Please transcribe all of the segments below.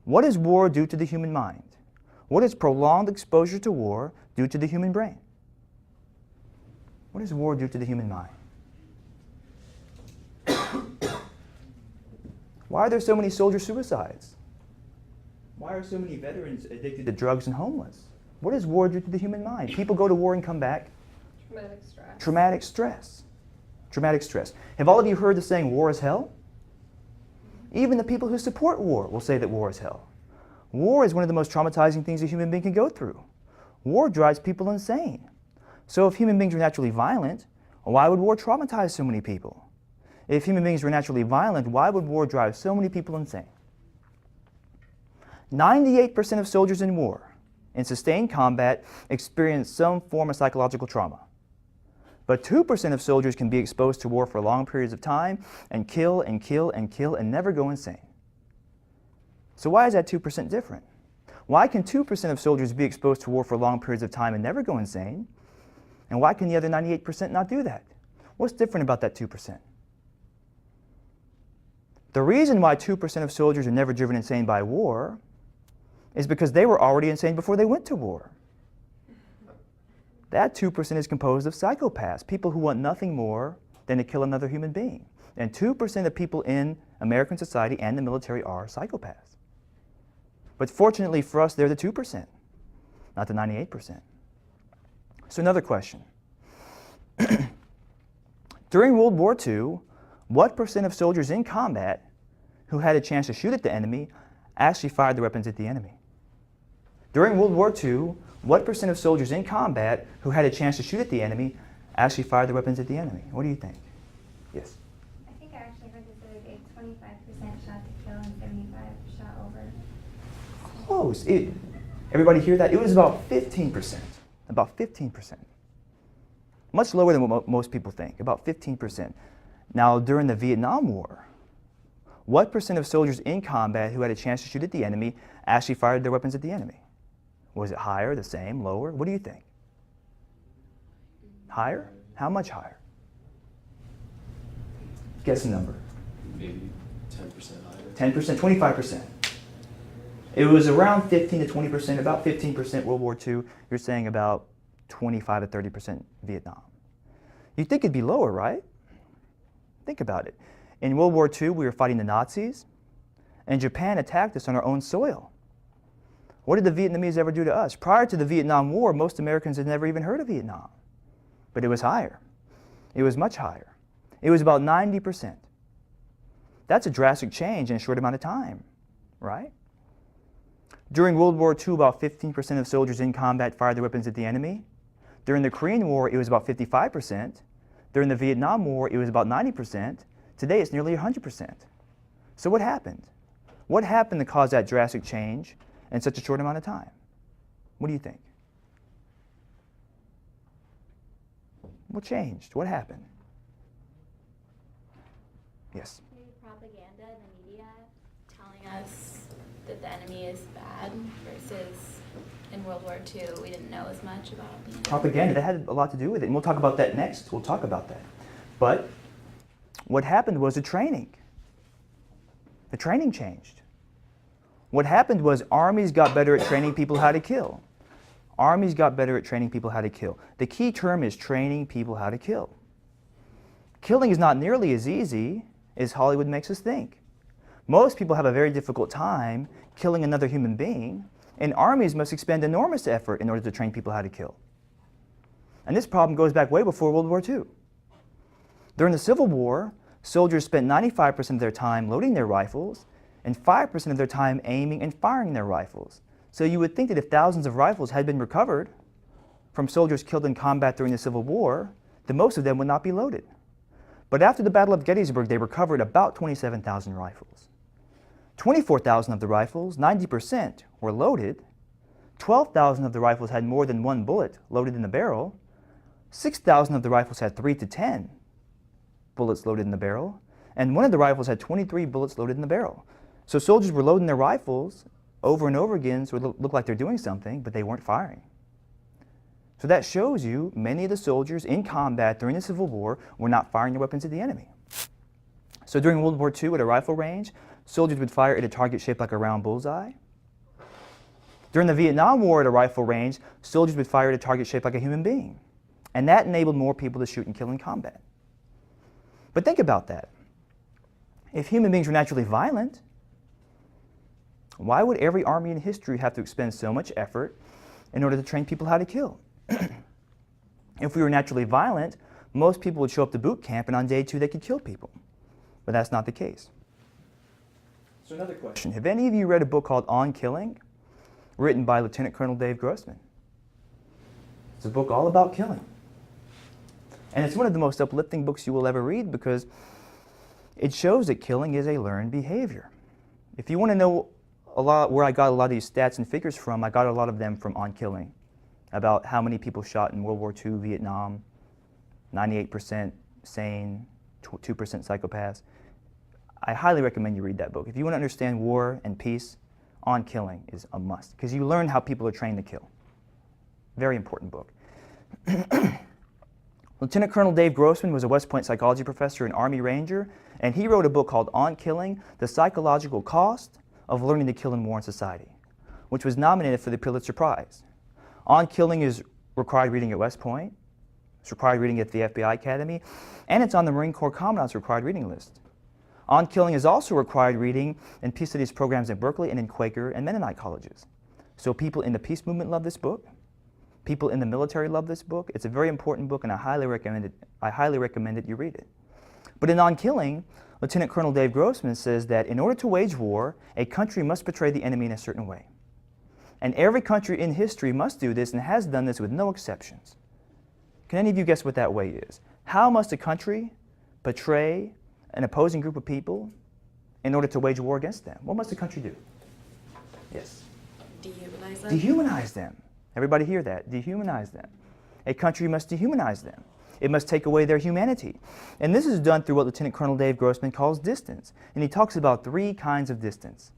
What does war do to the human mind? What does prolonged exposure to war do to the human brain? What does war do to the human mind? Why are there so many soldier suicides? Why are so many veterans addicted to drugs and homeless? What does war do to the human mind? People go to war and come back. Traumatic stress. Traumatic stress. Traumatic stress. Have all of you heard the saying, war is hell? Even the people who support war will say that war is hell. War is one of the most traumatizing things a human being can go through. War drives people insane. So if human beings were naturally violent, why would war traumatize so many people? If human beings were naturally violent, why would war drive so many people insane? 98% of soldiers in war, in sustained combat, experience some form of psychological trauma. But 2% of soldiers can be exposed to war for long periods of time and kill and kill and kill and never go insane. So why is that 2% different? Why can 2% of soldiers be exposed to war for long periods of time and never go insane? And why can the other 98% not do that? What's different about that 2%? The reason why 2% of soldiers are never driven insane by war is because they were already insane before they went to war. That 2% is composed of psychopaths, people who want nothing more than to kill another human being. And 2% of people in American society and the military are psychopaths. But fortunately for us, they're the 2%, not the 98%. So another question. During World War II, what percent of soldiers in combat who had a chance to shoot at the enemy actually fired their weapons at the enemy? During World War II, what percent of soldiers in combat who had a chance to shoot at the enemy actually fired their weapons at the enemy? What do you think? Yes? I think I actually heard this the other day, 25% shot to kill and 75 shot over. Close. Everybody hear that? It was about 15%. About 15%. Much lower than what most people think, about 15%. Now, during the Vietnam War, what percent of soldiers in combat who had a chance to shoot at the enemy actually fired their weapons at the enemy? Was it higher, the same, lower? What do you think? Higher? How much higher? Guess a number. Maybe 10% higher. 10%, 25%. It was around 15 to 20%, about 15% World War II. You're saying about 25 to 30% Vietnam. You'd think it'd be lower, right? Think about it. In World War II, we were fighting the Nazis, and Japan attacked us on our own soil. What did the Vietnamese ever do to us? Prior to the Vietnam War, most Americans had never even heard of Vietnam. But it was higher. It was much higher. It was about 90%. That's a drastic change in a short amount of time, right? During World War II, about 15% of soldiers in combat fired their weapons at the enemy. During the Korean War, it was about 55%. During the Vietnam War, it was about 90%. Today, it's nearly 100%. So what happened? What happened to cause that drastic change in such a short amount of time? What do you think? What changed? What happened? Yes? Maybe propaganda in the media telling us that the enemy is bad versus in World War II we didn't know as much about the enemy. Propaganda, that had a lot to do with it. And we'll talk about that next. We'll talk about that. But what happened was the training. The training changed. What happened was armies got better at training people how to kill. Armies got better at training people how to kill. The key term is training people how to kill. Killing is not nearly as easy as Hollywood makes us think. Most people have a very difficult time killing another human being, and armies must expend enormous effort in order to train people how to kill. And this problem goes back way before World War II. During the Civil War, soldiers spent 95% of their time loading their rifles and 5% of their time aiming and firing their rifles. So you would think that if thousands of rifles had been recovered from soldiers killed in combat during the Civil War, then most of them would not be loaded. But after the Battle of Gettysburg, they recovered about 27,000 rifles. 24,000 of the rifles, 90%, were loaded. 12,000 of the rifles had more than one bullet loaded in the barrel. 6,000 of the rifles had 3 to 10 bullets loaded in the barrel. And one of the rifles had 23 bullets loaded in the barrel. So soldiers were loading their rifles over and over again so it looked like they're doing something, but they weren't firing. So that shows you many of the soldiers in combat during the Civil War were not firing their weapons at the enemy. So during World War II at a rifle range, soldiers would fire at a target shaped like a round bullseye. During the Vietnam War at a rifle range, soldiers would fire at a target shaped like a human being. And that enabled more people to shoot and kill in combat. But think about that. If human beings were naturally violent, why would every army in history have to expend so much effort in order to train people how to kill? If we were naturally violent, most people would show up to boot camp and on day 2 they could kill people. But that's not the case. So another question. Have any of you read a book called On Killing, written by Lieutenant Colonel Dave Grossman? It's a book all about killing. And it's one of the most uplifting books you will ever read because it shows that killing is a learned behavior. If you want to know where I got a lot of these stats and figures from, I got a lot of them from On Killing, about how many people shot in World War II, Vietnam, 98% sane, 2% psychopaths. I highly recommend you read that book. If you want to understand war and peace, On Killing is a must, because you learn how people are trained to kill. Very important book. Lieutenant Colonel Dave Grossman was a West Point psychology professor and Army Ranger, and he wrote a book called On Killing, The Psychological Cost of Learning to Kill in War and Society, which was nominated for the Pulitzer Prize. On Killing is required reading at West Point, it's required reading at the FBI Academy, and it's on the Marine Corps Commandant's required reading list. On Killing is also required reading in peace studies programs at Berkeley and in Quaker and Mennonite colleges. So people in the peace movement love this book. People in the military love this book. It's a very important book, and I highly recommend it you read it. But in On Killing, Lieutenant Colonel Dave Grossman says that in order to wage war, a country must betray the enemy in a certain way. And every country in history must do this and has done this with no exceptions. Can any of you guess what that way is? How must a country betray an opposing group of people in order to wage war against them? What must a country do? Yes? Dehumanize them? Dehumanize them. Everybody hear that? Dehumanize them. A country must dehumanize them. It must take away their humanity. And this is done through what Lieutenant Colonel Dave Grossman calls distance. And he talks about 3 kinds of distance.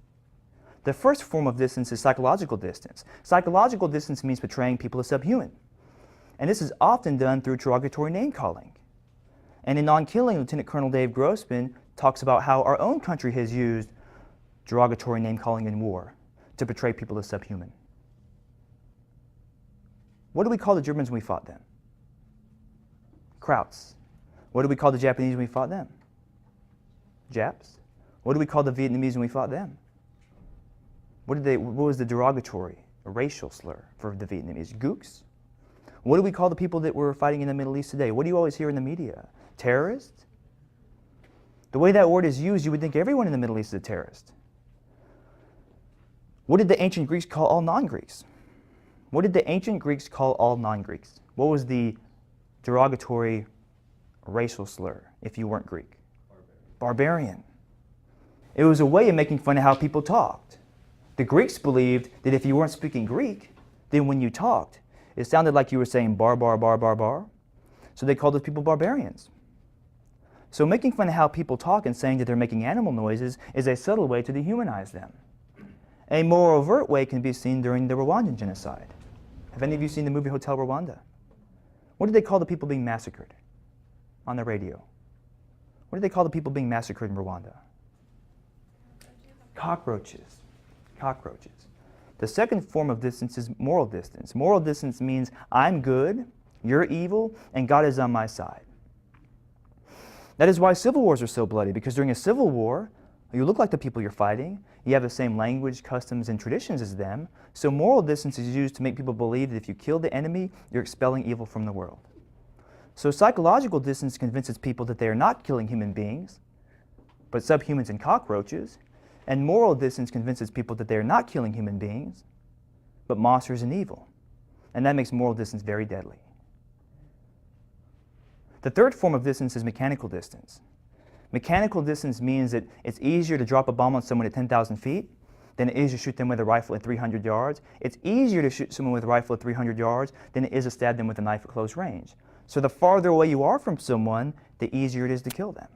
The first form of distance is psychological distance. Psychological distance means betraying people as subhuman. And this is often done through derogatory name-calling. And in On Killing, Lieutenant Colonel Dave Grossman talks about how our own country has used derogatory name-calling in war to betray people as subhuman. What do we call the Germans when we fought them? Krauts. What do we call the Japanese when we fought them? Japs. What do we call the Vietnamese when we fought them? What was the derogatory, racial slur for the Vietnamese? Gooks. What do we call the people that were fighting in the Middle East today? What do you always hear in the media? Terrorists? The way that word is used, you would think everyone in the Middle East is a terrorist. What did the ancient Greeks call all non-Greeks? What did the ancient Greeks call all non-Greeks? What was the derogatory racial slur if you weren't Greek? Barbarian. It was a way of making fun of how people talked. The Greeks believed that if you weren't speaking Greek, then when you talked, it sounded like you were saying bar, bar, bar, bar, bar. So they called those people barbarians. So making fun of how people talk and saying that they're making animal noises is a subtle way to dehumanize them. A more overt way can be seen during the Rwandan genocide. Have any of you seen the movie Hotel Rwanda? What did they call the people being massacred on the radio? What did they call the people being massacred in Rwanda? Cockroaches. Cockroaches. The second form of distance is moral distance. Moral distance means I'm good, you're evil, and God is on my side. That is why civil wars are so bloody, because during a civil war, you look like the people you're fighting, you have the same language, customs, and traditions as them, so moral distance is used to make people believe that if you kill the enemy, you're expelling evil from the world. So psychological distance convinces people that they are not killing human beings, but subhumans and cockroaches, and moral distance convinces people that they are not killing human beings, but monsters and evil. And that makes moral distance very deadly. The third form of distance is mechanical distance. Mechanical distance means that it's easier to drop a bomb on someone at 10,000 feet than it is to shoot them with a rifle at 300 yards. It's easier to shoot someone with a rifle at 300 yards than it is to stab them with a knife at close range. So the farther away you are from someone, the easier it is to kill them.